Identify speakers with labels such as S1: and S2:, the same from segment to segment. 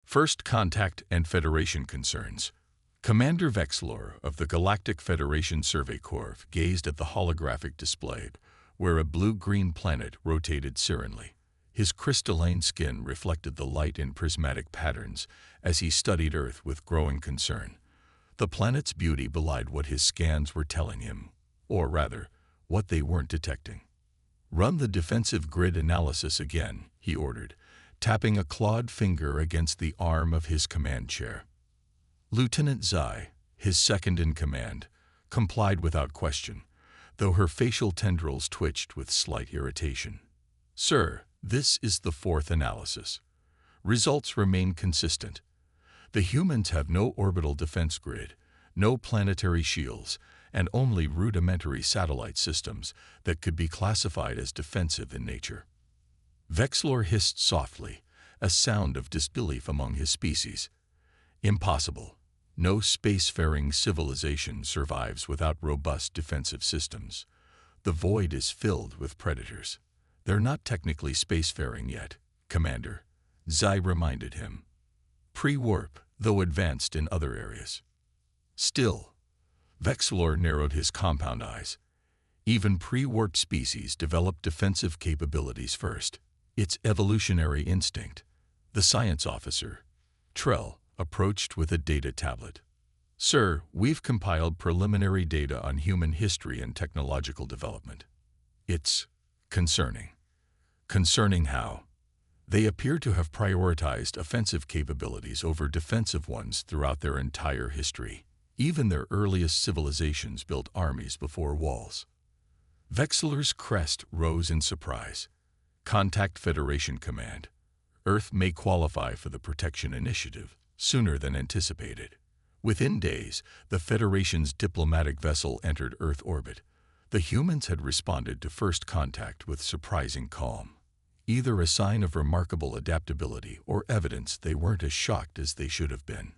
S1: First Contact and Federation Concerns. Commander Vexlor of the Galactic Federation Survey Corps gazed at the holographic display, where a blue-green planet rotated serenely. His crystalline skin reflected the light in prismatic patterns as he studied Earth with growing concern. The planet's beauty belied what his scans were telling him, or rather, what they weren't detecting. "Run the defensive grid analysis again," he ordered, tapping a clawed finger against the arm of his command chair. Lieutenant Zai, his second-in-command, complied without question, though her facial tendrils twitched with slight irritation. "Sir, this is the fourth analysis. Results remain consistent. The humans have no orbital defense grid, no planetary shields, and only rudimentary satellite systems that could be classified as defensive in nature." Vexlor hissed softly, a sound of disbelief among his species. "Impossible. No spacefaring civilization survives without robust defensive systems. The void is filled with predators." "They're not technically spacefaring yet, Commander," Zai reminded him. "Pre-warp, though advanced in other areas." "Still," Vexlor narrowed his compound eyes, "even pre-warp species develop defensive capabilities first. It's evolutionary instinct." The science officer, Trell, approached with a data tablet. "Sir, we've compiled preliminary data on human history and technological development. It's concerning." "Concerning how?" "They appear to have prioritized offensive capabilities over defensive ones throughout their entire history. Even their earliest civilizations built armies before walls." Vexlor's crest rose in surprise. "Contact Federation Command. Earth may qualify for the Protection Initiative sooner than anticipated." Within days, the Federation's diplomatic vessel entered Earth orbit. The humans had responded to first contact with surprising calm, either a sign of remarkable adaptability or evidence they weren't as shocked as they should have been.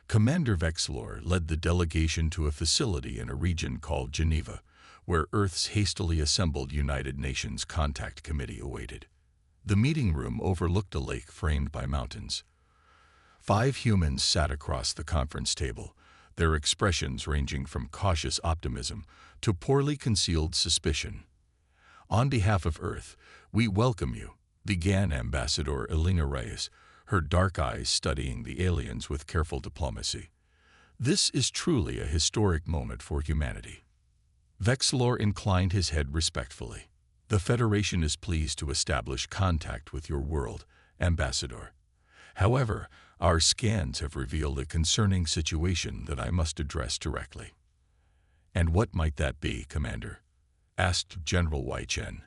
S1: Commander Vexlor led the delegation to a facility in a region called Geneva, where Earth's hastily assembled United Nations Contact Committee awaited. The meeting room overlooked a lake framed by mountains. 5 humans sat across the conference table, their expressions ranging from cautious optimism to poorly concealed suspicion. "On behalf of Earth, we welcome you," began Ambassador Elena Reyes, her dark eyes studying the aliens with careful diplomacy. "This is truly a historic moment for humanity." Vexlor inclined his head respectfully. "The Federation is pleased to establish contact with your world, Ambassador. However, our scans have revealed a concerning situation that I must address directly." "And what might that be, Commander?" asked General Wei Chen,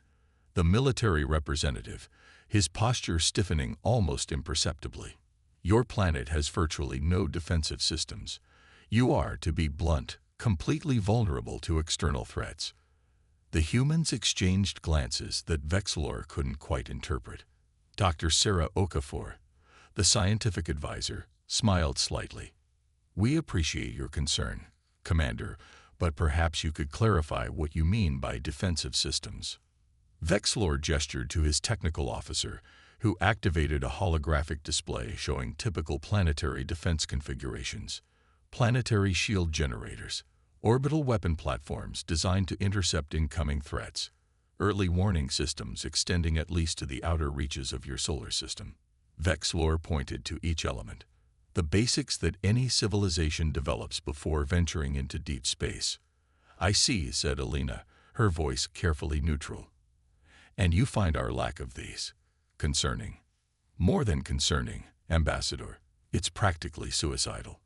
S1: the military representative, his posture stiffening almost imperceptibly. "Your planet has virtually no defensive systems. You are, to be blunt, completely vulnerable to external threats." The humans exchanged glances that Vexlor couldn't quite interpret. Dr. Sarah Okafor, the scientific advisor, smiled slightly. "We appreciate your concern, Commander, but perhaps you could clarify what you mean by defensive systems." Vexlor gestured to his technical officer, who activated a holographic display showing typical planetary defense configurations. Planetary shield generators, orbital weapon platforms designed to intercept incoming threats, early warning systems extending at least to the outer reaches of your solar system. Vexlor pointed to each element. "The basics that any civilization develops before venturing into deep space." "I see," said Elena, her voice carefully neutral. "And you find our lack of these concerning?" "More than concerning, Ambassador. It's practically suicidal.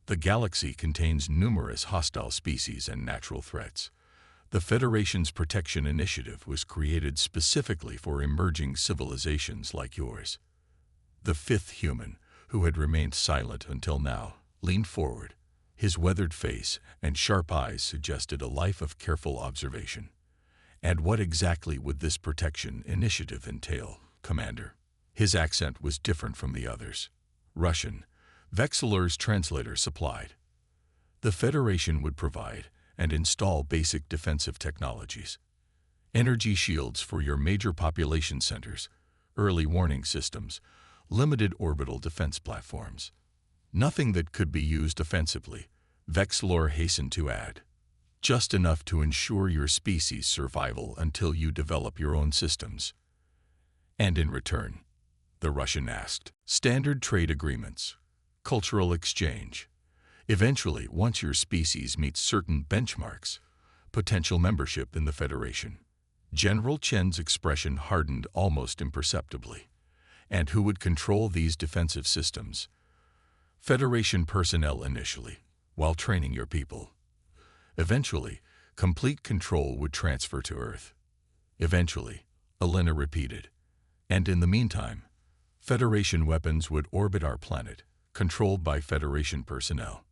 S1: The galaxy contains numerous hostile species and natural threats. The Federation's Protection Initiative was created specifically for emerging civilizations like yours." The fifth human, who had remained silent until now, leaned forward. His weathered face and sharp eyes suggested a life of careful observation. "And what exactly would this protection initiative entail, Commander?" His accent was different from the others. Russian, Vexlor's translator supplied. "The Federation would provide and install basic defensive technologies. Energy shields for your major population centers, early warning systems, limited orbital defense platforms. Nothing that could be used offensively, Vexlor hastened to add. Just enough to ensure your species' survival until you develop your own systems. And in return, the Russian asked, standard trade agreements, cultural exchange. Eventually, once your species meets certain benchmarks, potential membership in the Federation. General Chen's expression hardened almost imperceptibly. And who would control these defensive systems? Federation personnel initially, while training your people. Eventually, complete control would transfer to Earth. Eventually, Elena repeated. And in the meantime, Federation weapons would orbit our planet, controlled by Federation personnel.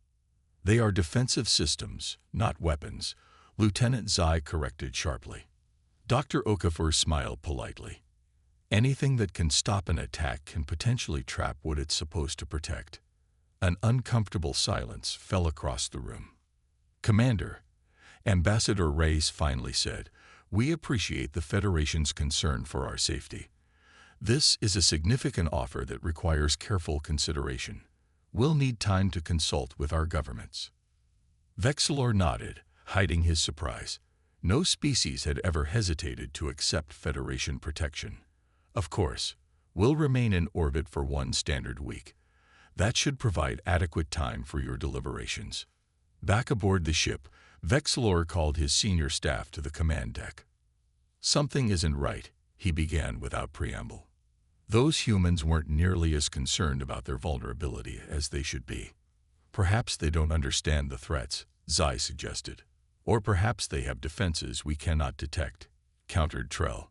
S1: They are defensive systems, not weapons, Lieutenant Zai corrected sharply. Dr. Okafor smiled politely. Anything that can stop an attack can potentially trap what it's supposed to protect. An uncomfortable silence fell across the room. Commander, Ambassador Reyes finally said, we appreciate the Federation's concern for our safety. This is a significant offer that requires careful consideration. We'll need time to consult with our governments. Vexlor nodded, hiding his surprise. No species had ever hesitated to accept Federation protection. Of course, we'll remain in orbit for 1 standard week. That should provide adequate time for your deliberations. Back aboard the ship, Vexlor called his senior staff to the command deck. Something isn't right, he began without preamble. Those humans weren't nearly as concerned about their vulnerability as they should be. Perhaps they don't understand the threats, Zai suggested. Or perhaps they have defenses we cannot detect, countered Trell.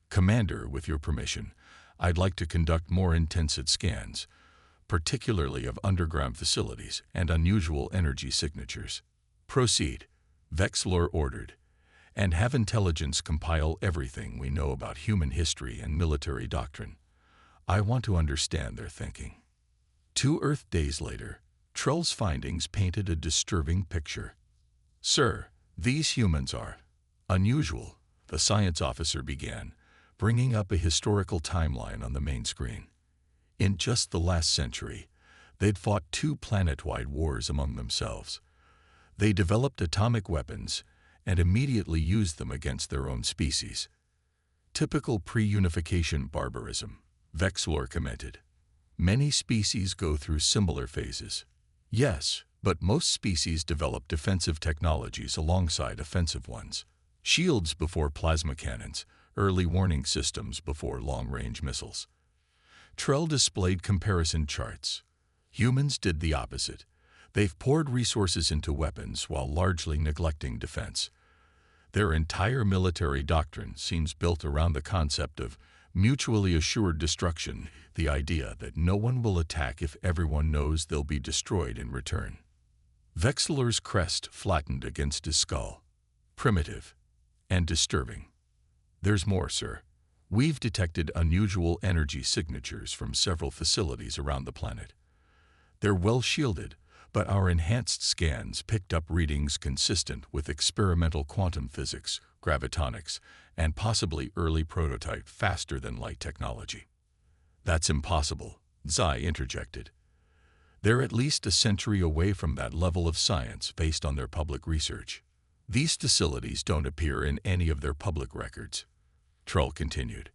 S1: Commander, with your permission, I'd like to conduct more intensive scans, particularly of underground facilities and unusual energy signatures. Proceed, Vexlor ordered, and have intelligence compile everything we know about human history and military doctrine. I want to understand their thinking. 2 Earth days later, Trell's findings painted a disturbing picture. Sir, these humans are unusual, the science officer began, bringing up a historical timeline on the main screen. In just the last century, they'd fought 2 planet-wide wars among themselves. They developed atomic weapons and immediately used them against their own species. Typical pre-unification barbarism, Vexlor commented. Many species go through similar phases. Yes, but most species develop defensive technologies alongside offensive ones. Shields before plasma cannons, early warning systems before long-range missiles. Trell displayed comparison charts. Humans did the opposite. They've poured resources into weapons while largely neglecting defense. Their entire military doctrine seems built around the concept of mutually assured destruction, the idea that no one will attack if everyone knows they'll be destroyed in return. Vexlor's crest flattened against his skull. Primitive and disturbing. There's more, sir. We've detected unusual energy signatures from several facilities around the planet. They're well shielded, but our enhanced scans picked up readings consistent with experimental quantum physics, gravitonics, and possibly early prototype faster-than-light technology. That's impossible, Zai interjected. They're at least a century away from that level of science based on their public research. These facilities don't appear in any of their public records. Trull continued.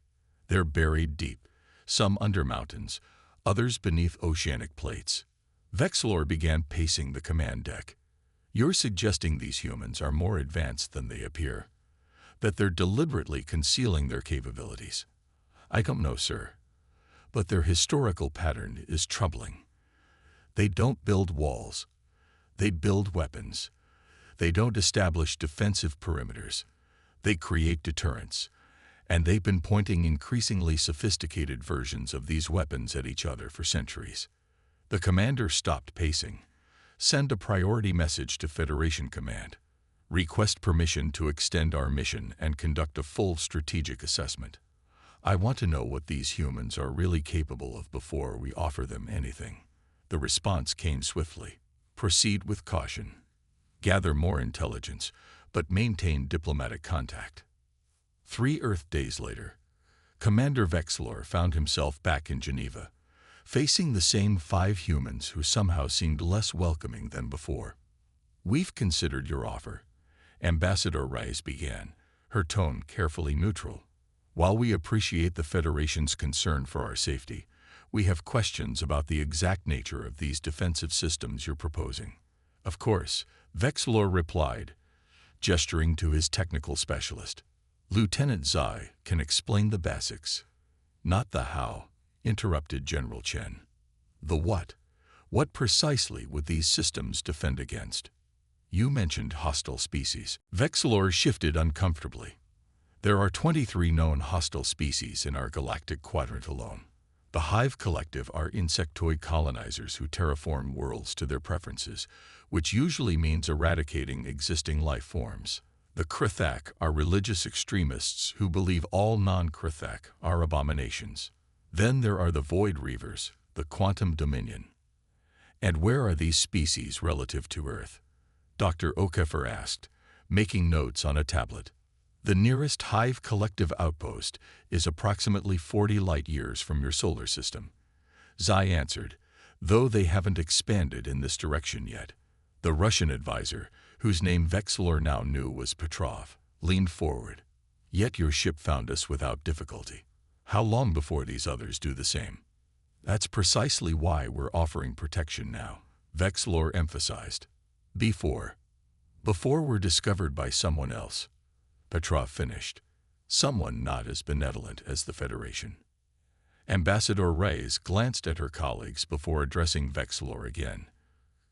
S1: They're buried deep, some under mountains, others beneath oceanic plates. Vexlor began pacing the command deck. You're suggesting these humans are more advanced than they appear, that they're deliberately concealing their capabilities. I don't know, sir, but their historical pattern is troubling. They don't build walls. They build weapons. They don't establish defensive perimeters. They create deterrence. And they've been pointing increasingly sophisticated versions of these weapons at each other for centuries. The commander stopped pacing. Send a priority message to Federation Command. Request permission to extend our mission and conduct a full strategic assessment. I want to know what these humans are really capable of before we offer them anything. The response came swiftly. Proceed with caution. Gather more intelligence, but maintain diplomatic contact. 3 Earth days later, Commander Vexlor found himself back in Geneva, facing the same 5 humans who somehow seemed less welcoming than before. "We've considered your offer," Ambassador Reyes began, her tone carefully neutral. "While we appreciate the Federation's concern for our safety, we have questions about the exact nature of these defensive systems you're proposing." "Of course," Vexlor replied, gesturing to his technical specialist. "Lieutenant Zai can explain the basics." "Not the how," interrupted General Chen. "The what? What precisely would these systems defend against?" "You mentioned hostile species." Vexlor shifted uncomfortably. "There are 23 known hostile species in our galactic quadrant alone. The Hive Collective are insectoid colonizers who terraform worlds to their preferences, which usually means eradicating existing life forms. The Krithak are religious extremists who believe all non-Krithak are abominations. Then there are the Void Reavers, the Quantum Dominion." "And where are these species relative to Earth?" Dr. Okefer asked, making notes on a tablet. "The nearest Hive Collective outpost is approximately 40 light-years from your solar system," Zai answered, "though they haven't expanded in this direction yet." The Russian advisor, whose name Vexlor now knew was Petrov, leaned forward. "Yet your ship found us without difficulty. How long before these others do the same?" "That's precisely why we're offering protection now," Vexlor emphasized. Before we're discovered by someone else," Petrov finished. "Someone not as benevolent as the Federation." Ambassador Reyes glanced at her colleagues before addressing Vexlor again.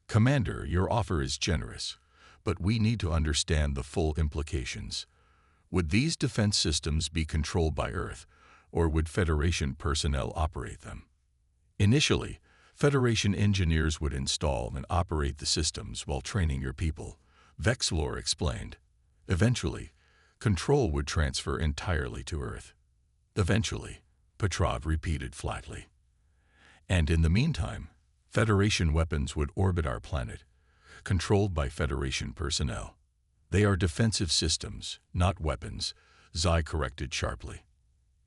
S1: "Commander, your offer is generous, but we need to understand the full implications. Would these defense systems be controlled by Earth, or would Federation personnel operate them?" "Initially, Federation engineers would install and operate the systems while training your people," Vexlor explained. "Eventually, control would transfer entirely to Earth." "Eventually," Petrov repeated flatly. "And in the meantime, Federation weapons would orbit our planet, controlled by Federation personnel." "They are defensive systems, not weapons," Zai corrected sharply.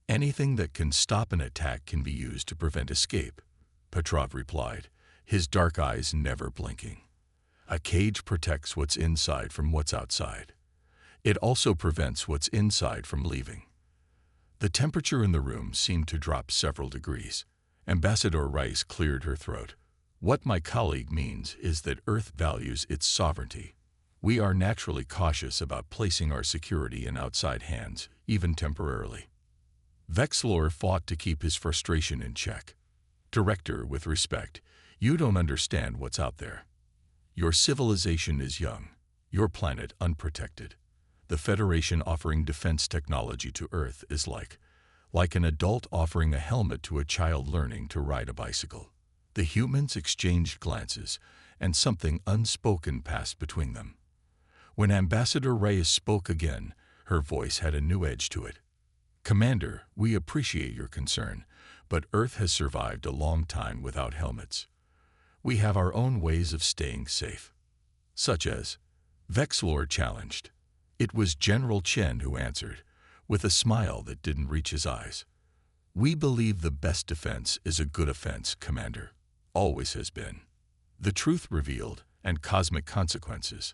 S1: "Anything that can stop an attack can be used to prevent escape," Petrov replied, his dark eyes never blinking. "A cage protects what's inside from what's outside. It also prevents what's inside from leaving." The temperature in the room seemed to drop several degrees. Ambassador Rice cleared her throat. "What my colleague means is that Earth values its sovereignty. We are naturally cautious about placing our security in outside hands, even temporarily." Vexlor fought to keep his frustration in check. "Director, with respect, you don't understand what's out there. Your civilization is young, your planet unprotected. The Federation offering defense technology to Earth is like an adult offering a helmet to a child learning to ride a bicycle." The humans exchanged glances, and something unspoken passed between them. When Ambassador Reyes spoke again, her voice had a new edge to it. "Commander, we appreciate your concern, but Earth has survived a long time without helmets. We have our own ways of staying safe." "Such as?" Vexlor challenged. It was General Chen who answered, with a smile that didn't reach his eyes. "We believe the best defense is a good offense, Commander. Always has been. The truth revealed, and cosmic consequences."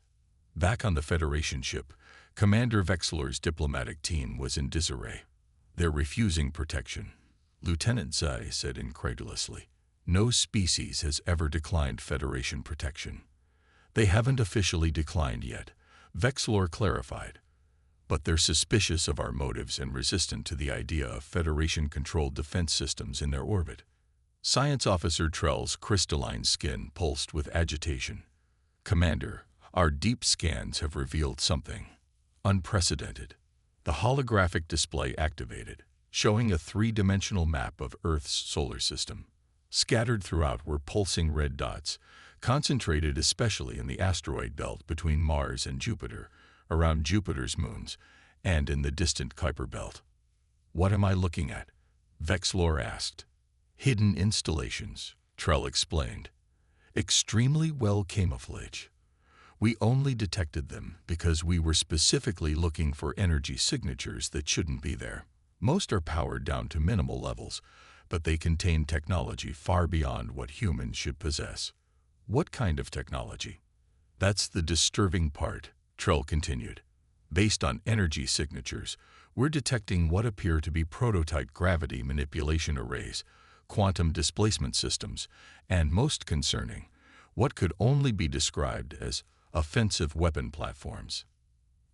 S1: Back on the Federation ship, Commander Vexlor's diplomatic team was in disarray. "They're refusing protection," Lieutenant Zai said incredulously. "No species has ever declined Federation protection." "They haven't officially declined yet," Vexlor clarified. "But they're suspicious of our motives and resistant to the idea of Federation-controlled defense systems in their orbit." Science Officer Trell's crystalline skin pulsed with agitation. "Commander, our deep scans have revealed something unprecedented." The holographic display activated, showing a three-dimensional map of Earth's solar system. Scattered throughout were pulsing red dots, concentrated especially in the asteroid belt between Mars and Jupiter, around Jupiter's moons, and in the distant Kuiper belt. "What am I looking at?" Vexlor asked. "Hidden installations," Trell explained. "Extremely well camouflaged. We only detected them because we were specifically looking for energy signatures that shouldn't be there. Most are powered down to minimal levels, but they contain technology far beyond what humans should possess. What kind of technology? That's the disturbing part, Trell continued. Based on energy signatures, we're detecting what appear to be prototype gravity manipulation arrays, quantum displacement systems, and most concerning, what could only be described as offensive weapon platforms.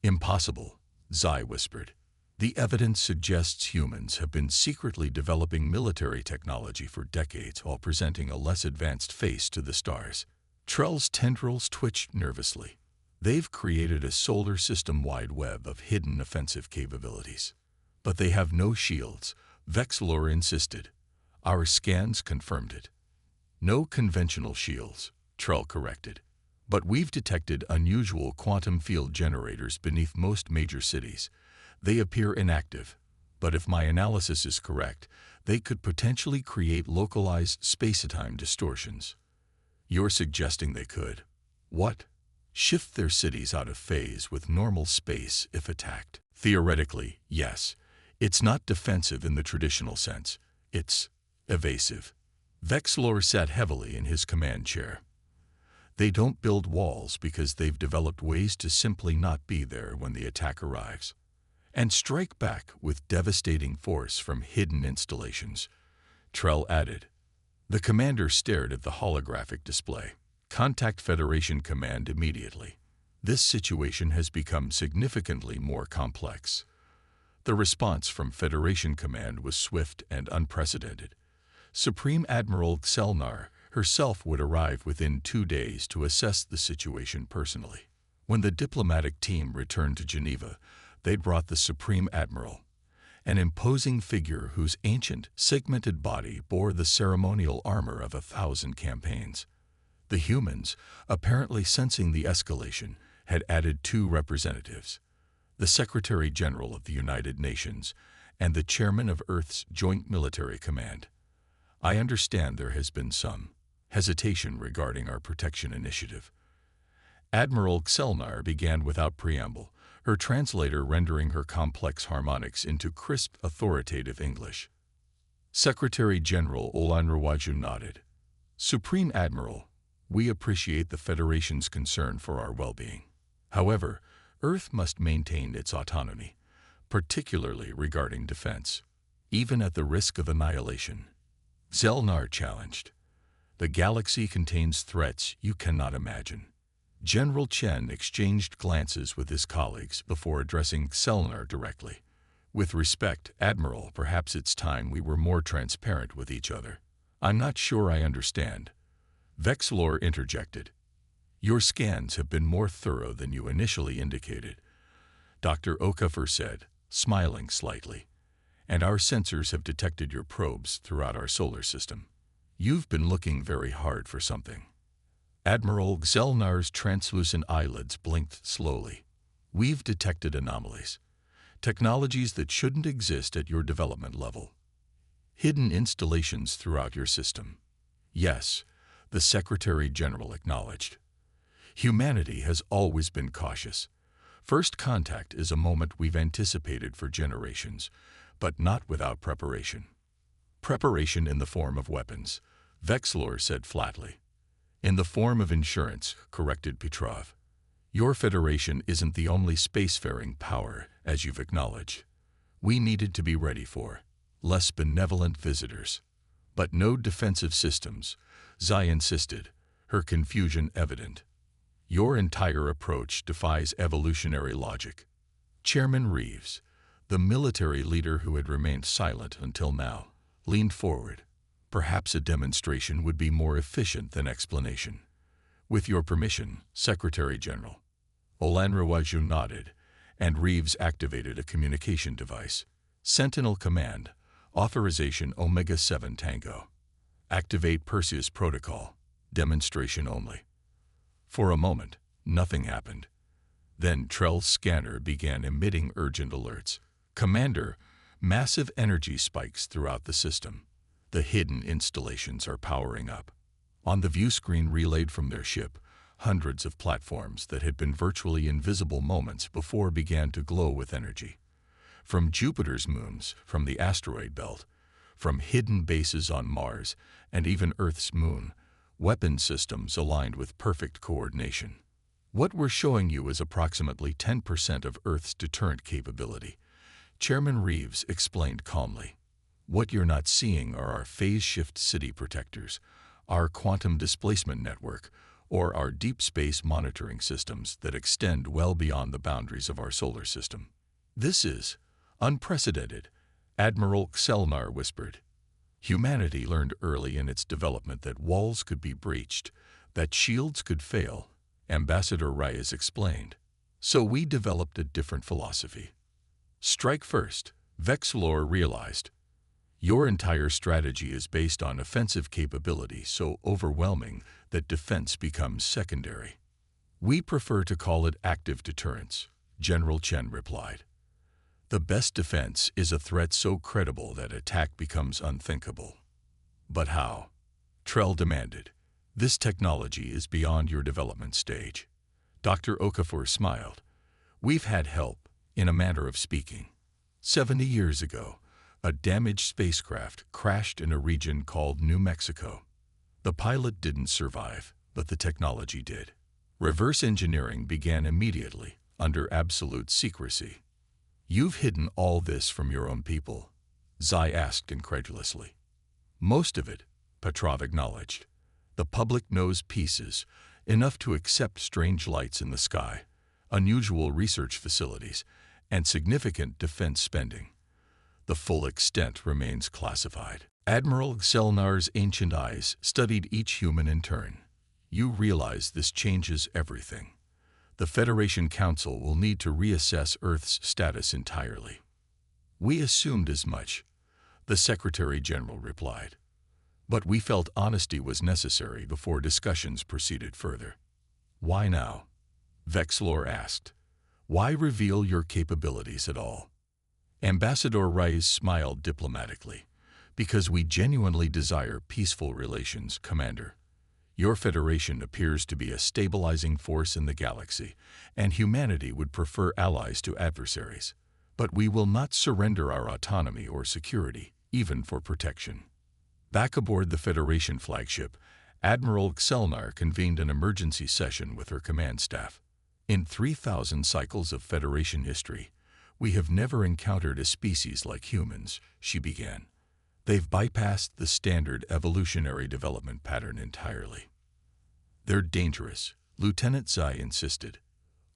S1: Impossible, Zai whispered. The evidence suggests humans have been secretly developing military technology for decades while presenting a less advanced face to the stars. Trell's tendrils twitched nervously. They've created a solar system-wide web of hidden offensive capabilities. But they have no shields, Vexlor insisted. Our scans confirmed it. No conventional shields, Trell corrected. But we've detected unusual quantum field generators beneath most major cities. They appear inactive, but if my analysis is correct, they could potentially create localized space-time distortions. You're suggesting they could. What? Shift their cities out of phase with normal space if attacked. Theoretically, yes. It's not defensive in the traditional sense. It's evasive. Vexlor sat heavily in his command chair. They don't build walls because they've developed ways to simply not be there when the attack arrives, and strike back with devastating force from hidden installations, Trell added. The commander stared at the holographic display. Contact Federation Command immediately. This situation has become significantly more complex. The response from Federation Command was swift and unprecedented. Supreme Admiral Xelnar herself would arrive within 2 days to assess the situation personally. When the diplomatic team returned to Geneva, they'd brought the Supreme Admiral, an imposing figure whose ancient, segmented body bore the ceremonial armor of 1,000 campaigns. The humans, apparently sensing the escalation, had added 2 representatives, the Secretary General of the United Nations and the Chairman of Earth's Joint Military Command. I understand there has been some hesitation regarding our protection initiative. Admiral Xelnar began without preamble, her translator rendering her complex harmonics into crisp, authoritative English. Secretary General Olanrawaju nodded. Supreme Admiral, we appreciate the Federation's concern for our well-being. However, Earth must maintain its autonomy, particularly regarding defense, even at the risk of annihilation. Xelnar challenged. The galaxy contains threats you cannot imagine. General Chen exchanged glances with his colleagues before addressing Xelnar directly. With respect, Admiral, perhaps it's time we were more transparent with each other. I'm not sure I understand. Vexlor interjected. Your scans have been more thorough than you initially indicated, Dr. Okafor said, smiling slightly. And our sensors have detected your probes throughout our solar system. You've been looking very hard for something. Admiral Xelnar's translucent eyelids blinked slowly. We've detected anomalies, technologies that shouldn't exist at your development level. Hidden installations throughout your system. Yes, the Secretary General acknowledged. Humanity has always been cautious. First contact is a moment we've anticipated for generations, but not without preparation. Preparation in the form of weapons, Vexlor said flatly. In the form of insurance, corrected Petrov. Your Federation isn't the only spacefaring power, as you've acknowledged. We needed to be ready for less benevolent visitors. But no defensive systems, Zai insisted, her confusion evident. Your entire approach defies evolutionary logic. Chairman Reeves, the military leader who had remained silent until now, leaned forward. Perhaps a demonstration would be more efficient than explanation. With your permission, Secretary General. Olanrawaju nodded, and Reeves activated a communication device. Sentinel Command, Authorization Omega-7 Tango. Activate Perseus Protocol, demonstration only. For a moment, nothing happened. Then Trell's scanner began emitting urgent alerts. Commander, massive energy spikes throughout the system. The hidden installations are powering up. On the view screen relayed from their ship, hundreds of platforms that had been virtually invisible moments before began to glow with energy. From Jupiter's moons, from the asteroid belt, from hidden bases on Mars and even Earth's moon, weapon systems aligned with perfect coordination. What we're showing you is approximately 10% of Earth's deterrent capability, Chairman Reeves explained calmly. What you're not seeing are our phase shift city protectors, our quantum displacement network, or our deep space monitoring systems that extend well beyond the boundaries of our solar system. This is unprecedented, Admiral Xelnar whispered. Humanity learned early in its development that walls could be breached, that shields could fail, Ambassador Reyes explained. So we developed a different philosophy. Strike first, Vexlor realized. Your entire strategy is based on offensive capability so overwhelming that defense becomes secondary. We prefer to call it active deterrence, General Chen replied. The best defense is a threat so credible that attack becomes unthinkable. But how? Trell demanded. This technology is beyond your development stage. Dr. Okafor smiled. We've had help, in a manner of speaking. 70 years ago, a damaged spacecraft crashed in a region called New Mexico. The pilot didn't survive, but the technology did. Reverse engineering began immediately, under absolute secrecy. You've hidden all this from your own people? Zai asked incredulously. Most of it, Petrov acknowledged. The public knows pieces, enough to accept strange lights in the sky, unusual research facilities, and significant defense spending. The full extent remains classified. Admiral Xelnar's ancient eyes studied each human in turn. You realize this changes everything. The Federation Council will need to reassess Earth's status entirely. We assumed as much, the Secretary General replied. But we felt honesty was necessary before discussions proceeded further. Why now? Vexlor asked. Why reveal your capabilities at all? Ambassador Reyes smiled diplomatically. Because we genuinely desire peaceful relations, Commander. Your Federation appears to be a stabilizing force in the galaxy, and humanity would prefer allies to adversaries. But we will not surrender our autonomy or security, even for protection. Back aboard the Federation flagship, Admiral Xelnar convened an emergency session with her command staff. In 3,000 cycles of Federation history, we have never encountered a species like humans, she began. They've bypassed the standard evolutionary development pattern entirely. They're dangerous, Lieutenant Zai insisted.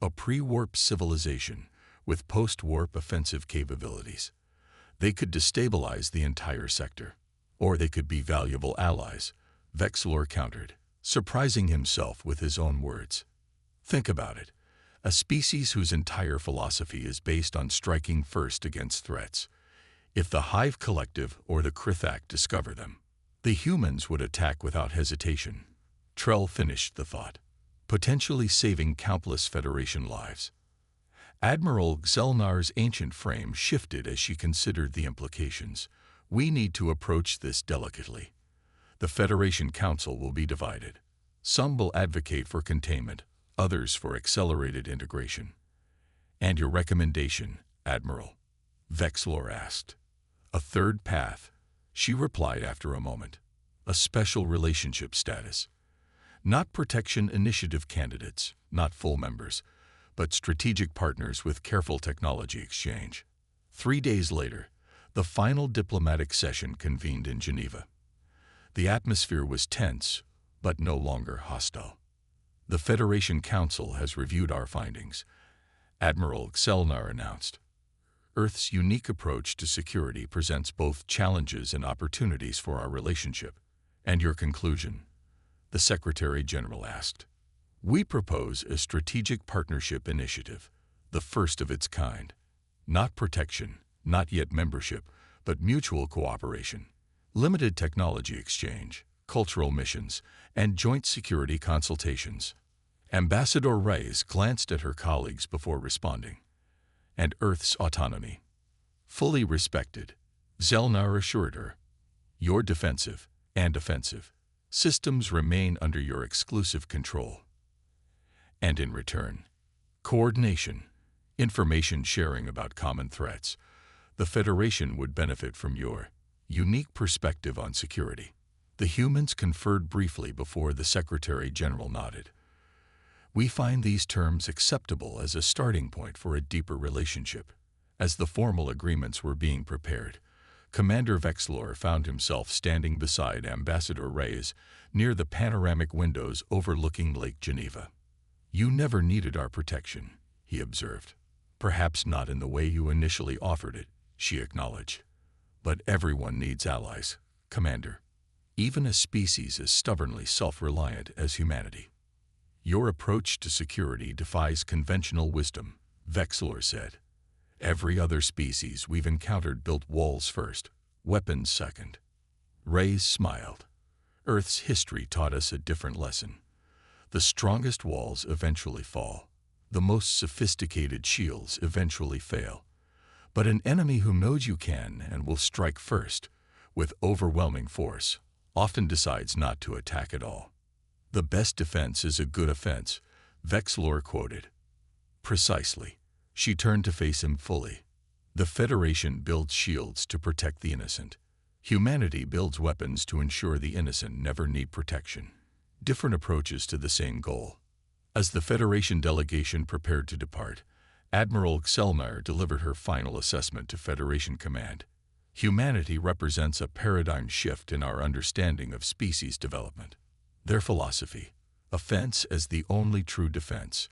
S1: A pre-warp civilization with post-warp offensive capabilities. They could destabilize the entire sector. Or they could be valuable allies, Vexlor countered, surprising himself with his own words. Think about it. A species whose entire philosophy is based on striking first against threats. If the Hive Collective or the Krithak discover them, the humans would attack without hesitation. Trell finished the thought, potentially saving countless Federation lives. Admiral Xelnar's ancient frame shifted as she considered the implications. We need to approach this delicately. The Federation Council will be divided. Some will advocate for containment, others for accelerated integration. And your recommendation, Admiral? Vexlor asked. A third path, she replied after a moment. A special relationship status. Not protection initiative candidates, not full members, but strategic partners with careful technology exchange. 3 days later, the final diplomatic session convened in Geneva. The atmosphere was tense, but no longer hostile. The Federation Council has reviewed our findings, Admiral Xelnar announced. Earth's unique approach to security presents both challenges and opportunities for our relationship. And your conclusion? The Secretary General asked. We propose a strategic partnership initiative, the first of its kind. Not protection, not yet membership, but mutual cooperation, limited technology exchange, cultural missions, and joint security consultations. Ambassador Reyes glanced at her colleagues before responding. And Earth's autonomy. Fully respected, Xelnar assured her. Your defensive and offensive systems remain under your exclusive control. And in return, coordination, information sharing about common threats. The Federation would benefit from your Unique perspective on security. The humans conferred briefly before the Secretary-General nodded. We find these terms acceptable as a starting point for a deeper relationship. As the formal agreements were being prepared, Commander Vexlor found himself standing beside Ambassador Reyes near the panoramic windows overlooking Lake Geneva. "You never needed our protection," he observed. "Perhaps not in the way you initially offered it," she acknowledged. "But everyone needs allies, Commander. Even a species as stubbornly self-reliant as humanity." "Your approach to security defies conventional wisdom," Vexlor said. "Every other species we've encountered built walls first, weapons second." Reyes smiled. "Earth's history taught us a different lesson. The strongest walls eventually fall. The most sophisticated shields eventually fail. But an enemy who knows you can and will strike first, with overwhelming force, often decides not to attack at all. 'The best defense is a good offense,'" Vexlor quoted. "Precisely." She turned to face him fully. "The Federation builds shields to protect the innocent. Humanity builds weapons to ensure the innocent never need protection. Different approaches to the same goal." As the Federation delegation prepared to depart, Admiral Xelmire delivered her final assessment to Federation Command. "Humanity represents a paradigm shift in our understanding of species development. Their philosophy, offense as the only true defense,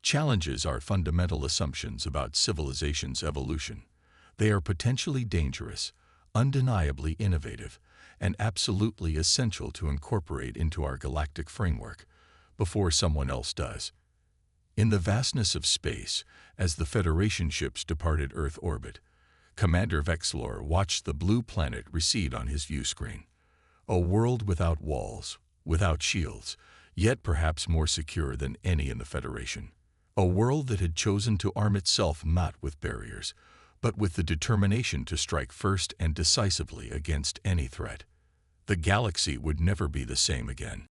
S1: challenges our fundamental assumptions about civilization's evolution. They are potentially dangerous, undeniably innovative, and absolutely essential to incorporate into our galactic framework before someone else does." In the vastness of space, as the Federation ships departed Earth orbit, Commander Vexlor watched the blue planet recede on his view screen. A world without walls, without shields, yet perhaps more secure than any in the Federation. A world that had chosen to arm itself not with barriers, but with the determination to strike first and decisively against any threat. The galaxy would never be the same again.